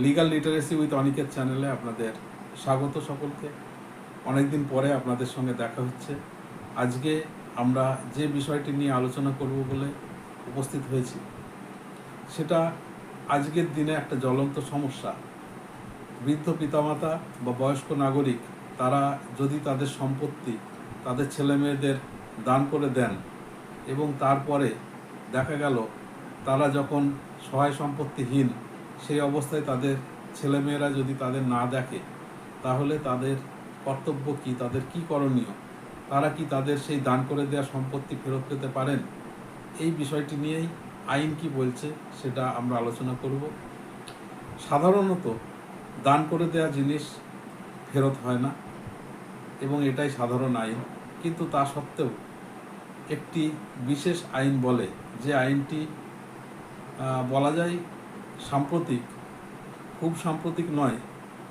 Legal literacy with Aniket চ্যানেলে আপনাদের স্বাগত সকলকে। অনেকদিন পরে আপনাদের সঙ্গে দেখা হচ্ছে। আজকে আমরা যে বিষয়টি নিয়ে আলোচনা করব বলে উপস্থিত হয়েছি, সেটা আজকের দিনে একটা জ্বলন্ত সমস্যা। বৃদ্ধ পিতামাতা বা বয়স্ক নাগরিক তারা যদি তাদের সম্পত্তি তাদের ছেলেমেয়েদের দান করে দেন এবং তারপরে দেখা গেল তারা যখন সহায় সম্পত্তিহীন, সেই অবস্থায় তাদের ছেলেমেয়েরা যদি তাদের না দেখে, তাহলে তাদের কর্তব্য কী, তাদের কী করণীয়, তারা কি তাদের সেই দান করে দেওয়া সম্পত্তি ফেরত পেতে পারেন? এই বিষয়টি নিয়েই আইন কি বলছে সেটা আমরা আলোচনা করব। সাধারণত দান করে দেওয়া জিনিস ফেরত হয় না এবং এটাই সাধারণ আইন, কিন্তু তা সত্ত্বেও একটি বিশেষ আইন বলে, যে আইনটি বলা যায় সাম্প্রতিক, খুব সাম্প্রতিক নয়,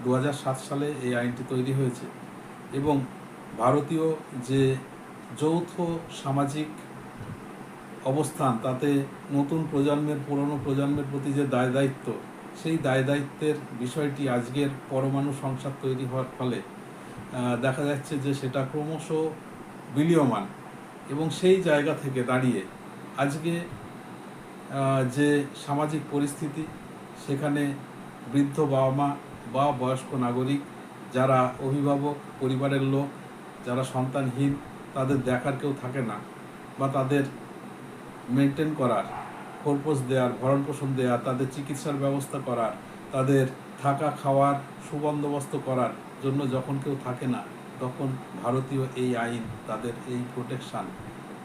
2007 সালে এই আইনটি তৈরি হয়েছে এবং ভারতীয় যে যৌথ সামাজিক অবস্থান, তাতে নতুন প্রজন্মের পুরনো প্রজন্মের প্রতি যে দায় দায়িত্ব, সেই দায় দায়িত্বের বিষয়টি আজকের পরমাণু সংসার তৈরি হওয়ার ফলে দেখা যাচ্ছে যে সেটা ক্রমশ বিলীয়মান। এবং সেই জায়গা থেকে দাঁড়িয়ে আজকে যে সামাজিক পরিস্থিতি, সেখানে বৃদ্ধ বাবা মা বা বয়স্ক নাগরিক যারা অভিভাবক, পরিবারের লোক যারা সন্তানহীন, তাদের দেখার কেউ থাকে না, বা তাদের মেনটেন করার, খোরপোশ দেওয়ার, ভরণ পোষণ দেওয়ার, তাদের চিকিৎসার ব্যবস্থা করার, তাদের থাকা খাওয়ার সুবন্দোবস্ত করার জন্য যখন কেউ থাকে না, তখন ভারতীয় এই আইন তাদের এই প্রোটেকশান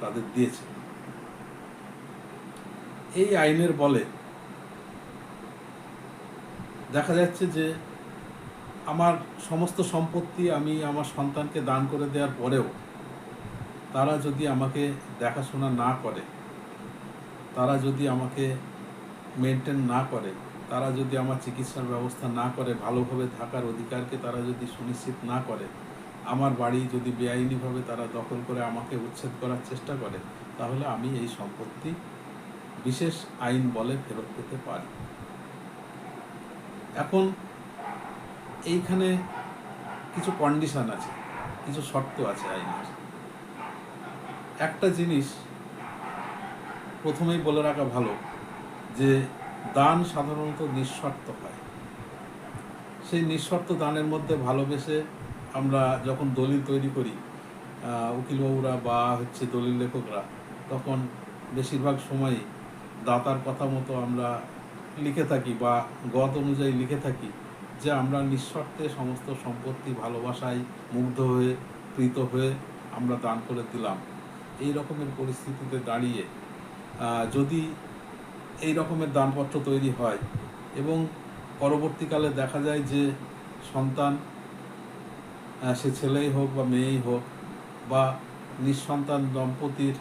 তাদের দিয়েছে। এই আইনের বলে দেখা যাচ্ছে যে আমার সমস্ত সম্পত্তি আমি আমার সন্তানকে দান করে দেওয়ার পরেও তারা যদি আমাকে দেখাশোনা না করে, তারা যদি আমাকে মেনটেন না করে, তারা যদি আমার চিকিৎসার ব্যবস্থা না করে, ভালোভাবে থাকার অধিকারকে তারা যদি সুনিশ্চিত না করে, আমার বাড়ি যদি বেআইনিভাবে তারা দখল করে আমাকে উচ্ছেদ করার চেষ্টা করে, তাহলে আমি এই সম্পত্তি বিশেষ আইন বলে ফেরত পেতে পারি। এখন এইখানে কিছু কন্ডিশন আছে, কিছু শর্ত আছে আইনের। একটা জিনিস প্রথমেই বলে রাখা ভালো, যে দান সাধারণত নিঃশর্ত হয়। সেই নিঃশর্ত দানের মধ্যে ভালোবেসে আমরা যখন দলিল তৈরি করি, উকিলবাবুরা বা দলিল লেখকরা, তখন বেশিরভাগ সময়ই দাতার কথা মতো আমরা লিখে থাকি বা গত অনুযায়ী লিখে থাকি যে আমরা নিঃশর্তে সমস্ত সম্পত্তি ভালোবাসায় মুগ্ধ হয়ে, প্রীত হয়ে আমরা দান করে দিলাম। এই রকমের পরিস্থিতিতে দাঁড়িয়ে যদি এই রকমের দানপত্র তৈরি হয় এবং পরবর্তীকালে দেখা যায় যে সন্তান, সে ছেলেই হোক বা মেয়েই হোক, বা নিঃসন্তান দম্পতির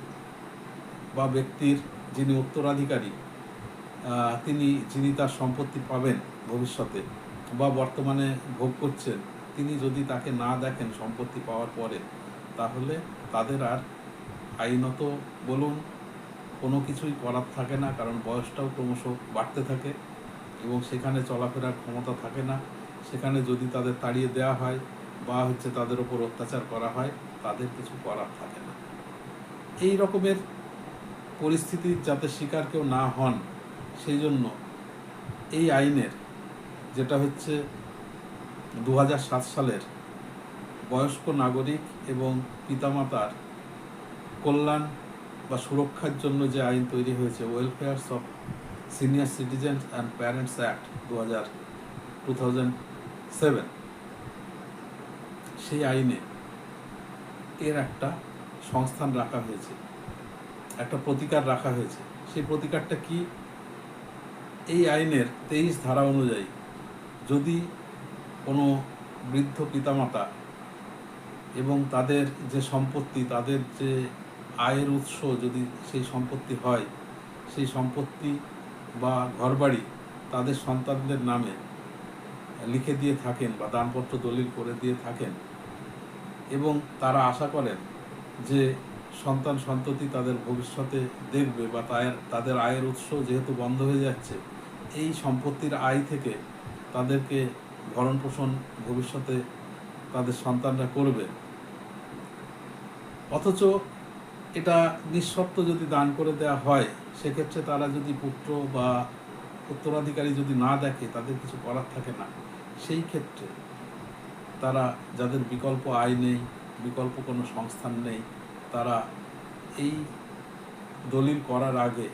বা ব্যক্তির যিনি উত্তরাধিকারী, যিনি তার সম্পত্তি পাবেন ভবিষ্যতে বা বর্তমানে ভোগ করছেন, তিনি যদি তাকে না দেখেন সম্পত্তি পাওয়ার পরে, তাহলে তাদের আর আইনত বলুন কোনো কিছুই করার থাকে না, কারণ বয়সটাও ক্রমশ বাড়তে থাকে এবং সেখানে চলাফেরার ক্ষমতা থাকে না। সেখানে যদি তাদের তাড়িয়ে দেওয়া হয় বা তাদের ওপর অত্যাচার করা হয়, তাদের কিছু করার থাকে না। এই রকমের পরিস্থিতির যাতে শিকার কেউ না হন, সেই জন্য এই আইনের, যেটা 2007 সালের বয়স্ক নাগরিক এবং পিতামাতার কল্যাণ বা সুরক্ষার জন্য যে আইন তৈরি হয়েছে, welfares of senior citizens and parents act 2007, সেই আইনে এর একটা সংস্থান রাখা হয়েছে, একটা প্রতিকার রাখা হয়েছে। সেই প্রতিকারটা কি? এই আইনের 23 ধারা অনুযায়ী যদি কোনো বৃদ্ধ পিতামাতা এবং তাদের যে সম্পত্তি, তাদের যে আয়ের উৎস যদি সেই সম্পত্তি হয়, সেই সম্পত্তি বা ঘরবাড়ি তাদের সন্তানদের নামে লিখে দিয়ে থাকেন বা দানপত্র দলিল করে দিয়ে থাকেন, এবং তারা আশা করেন যে সন্তান সন্ততি তাদের ভবিষ্যতে দেখবে, বা তাদের আয়ের উৎস যেহেতু বন্ধ হয়ে যাচ্ছে, এই সম্পত্তির আয় থেকে তাদেরকে ভরণ পোষণ ভবিষ্যতে তাদের সন্তানরা করবে, অথচ এটা নিঃশর্ত যদি দান করে দেওয়া হয়, সেক্ষেত্রে তারা যদি পুত্র বা উত্তরাধিকারী যদি না দেখে তাদের কিছু করার থাকে না। সেই ক্ষেত্রে তারা, যাদের বিকল্প আয় নেই, বিকল্প কোনো সংস্থান নেই, তারা এই দলিল করার আগে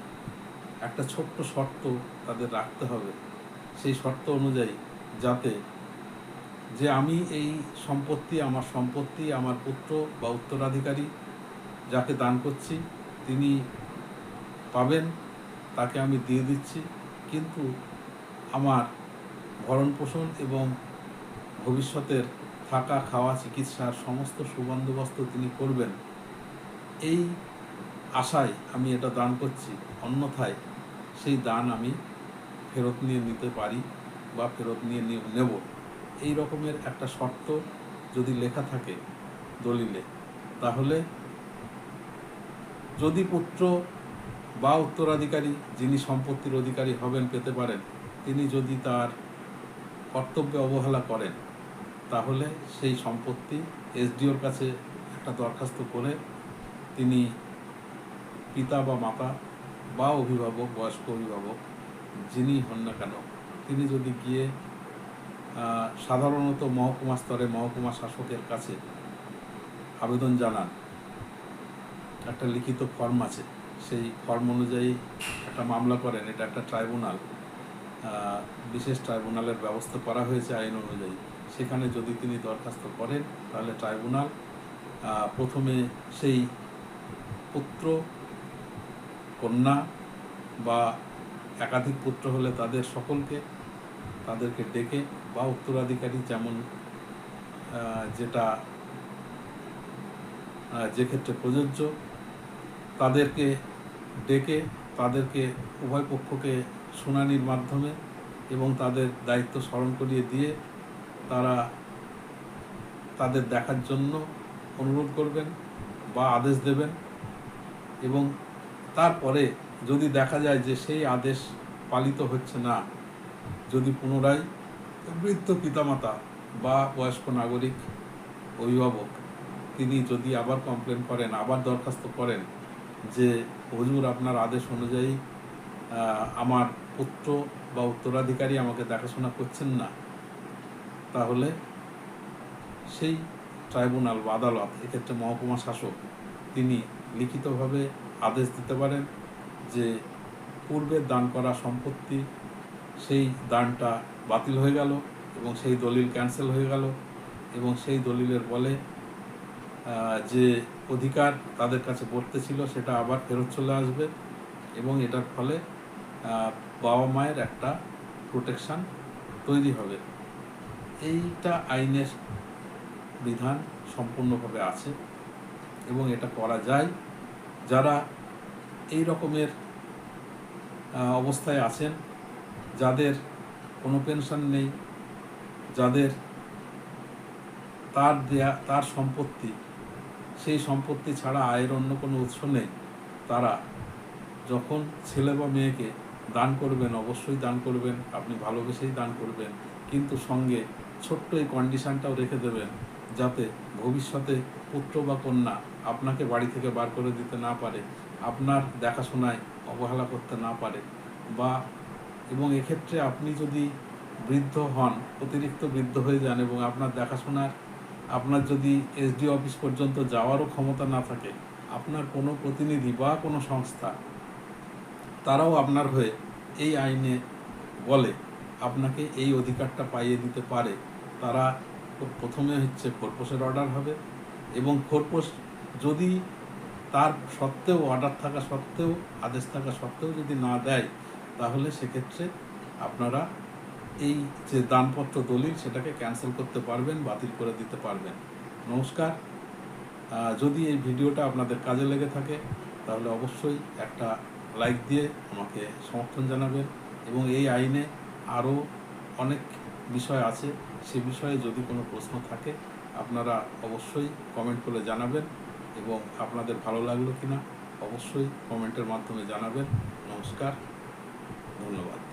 একটা ছোট্ট শর্ত তাদের রাখতে হবে। সেই শর্ত অনুযায়ী যাতে যে আমি এই সম্পত্তি, আমার সম্পত্তি আমার পুত্র বা উত্তরাধিকারী যাকে দান করছি তিনি পাবেন, তাকে আমি দিয়ে দিচ্ছি, কিন্তু আমার ভরণ পোষণ এবং ভবিষ্যতের থাকা খাওয়া চিকিৎসার সমস্ত সুবন্দোবস্ত তিনি করবেন, এই আশায় আমি এটা দান করছি। অন্যথায় সেই দান আমি ফেরত নিয়ে নিতে পারি বা ফেরত নিয়ে নেব, এই রকমের একটা শর্ত যদি লেখা থাকে দলিলে, তাহলে যদি পুত্র বা উত্তরাধিকারী যিনি সম্পত্তির অধিকারী হবেন, পেতে পারেন, তিনি যদি তার কর্তব্যে অবহেলা করেন, তাহলে সেই সম্পত্তি এসডিওর কাছে একটা দরখাস্ত করে তিনি পিতা বা মাতা বা অভিভাবক, বয়স্ক অভিভাবক যিনি হন না কেন, তিনি যদি গিয়ে সাধারণত মহকুমা স্তরে মহকুমা শাসকের কাছে আবেদন জানান, একটা লিখিত ফর্ম আছে, সেই ফর্ম অনুযায়ী একটা মামলা করেন, এটা একটা ট্রাইব্যুনাল, বিশেষ ট্রাইব্যুনালের ব্যবস্থা করা হয়েছে আইন অনুযায়ী। সেখানে যদি তিনি দরখাস্ত করেন, তাহলে ট্রাইব্যুনাল প্রথমে সেই পুত্র, কন্যা বা একাধিক পুত্র হলে তাদের তাদেরকে ডেকে, বা উত্তরাধিকারী যেমন যে ক্ষেত্রে প্রযোজ্য, তাদেরকে ডেকে তাদেরকে উভয় পক্ষকে শুনানির মাধ্যমে এবং তাদের দায়িত্ব স্মরণ করিয়ে দিয়ে তারা তাদের দেখার জন্য অনুরোধ করবেন বা আদেশ দেবেন। এবং তারপরে যদি দেখা যায় যে সেই আদেশ পালিত হচ্ছে না, যদি পুনরায় বৃদ্ধ পিতামাতা বা বয়স্ক নাগরিক অভিভাবক তিনি যদি আবার কমপ্লেন করেন, আবার দরখাস্ত করেন যে হুজুর আপনার আদেশ অনুযায়ী আমার পুত্র বা উত্তরাধিকারী আমাকে দেখাশোনা করছেন না, তাহলে সেই ট্রাইব্যুনাল বা আদালত, এক্ষেত্রে মহকুমা শাসক, তিনি লিখিতভাবে আদেশ দিতে পারেন যে পূর্বের দান করা সম্পত্তি, সেই দানটা বাতিল হয়ে গেল এবং সেই দলিল ক্যান্সেল হয়ে গেল, এবং সেই দলিলের বলে যে অধিকার তাদের কাছে বর্তে ছিল সেটা আবার ফেরত চলে আসবে, এবং এটার ফলে বাবা মায়ের একটা প্রোটেকশান তৈরি হবে। এইটা আইনের বিধান সম্পূর্ণভাবে আছে এবং এটা করা যায়। যারা এই রকমের অবস্থায় আছেন, যাদের কোনো পেনশন নেই, যাদের তার সম্পত্তি, সেই সম্পত্তি ছাড়া আয়ের অন্য কোনো উৎস নেই, তারা যখন ছেলে বা মেয়েকে দান করবেন, অবশ্যই দান করবেন, আপনি ভালোবেসেই দান করবেন, কিন্তু সঙ্গে ছোট্ট এই কন্ডিশনটাও রেখে দেবেন যাতে ভবিষ্যতে পুত্র বা কন্যা আপনাকে বাড়ি থেকে বার করে দিতে না পারে, আপনার দেখাশোনায় অবহেলা করতে না পারে, এবং এক্ষেত্রে আপনি যদি বৃদ্ধ হন, অতিরিক্ত বৃদ্ধ হয়ে যান এবং আপনার যদি এসডি অফিস পর্যন্ত যাওয়ারও ক্ষমতা না থাকে, আপনার কোনো প্রতিনিধি বা কোনো সংস্থা তারাও আপনার হয়ে এই আইনে বলে আপনাকে এই অধিকারটা পাইয়ে দিতে পারে, তারা প্রথমে খোরপোশের অর্ডার হবে, এবং খোরপোশ যদি তার সত্ত্বেও, অর্ডার থাকা সত্ত্বেও, আদেশ থাকা সত্ত্বেও যদি না দেয়, তাহলে সেক্ষেত্রে আপনারা এই যে দানপত্র দলিল সেটাকে ক্যান্সেল করতে পারবেন, বাতিল করে দিতে পারবেন। নমস্কার। যদি এই ভিডিওটা আপনাদের কাজে লেগে থাকে তাহলে অবশ্যই একটা লাইক দিয়ে আমাকে সমর্থন জানাবেন, এবং এই আইনে আরও অনেক বিষয় আছে, সে বিষয়ে যদি কোনো প্রশ্ন থাকে আপনারা অবশ্যই কমেন্ট করে জানাবেন, এবং আপনাদের ভালো লাগলো কিনা অবশ্যই কমেন্টের মাধ্যমে জানাবেন। নমস্কার, ধন্যবাদ।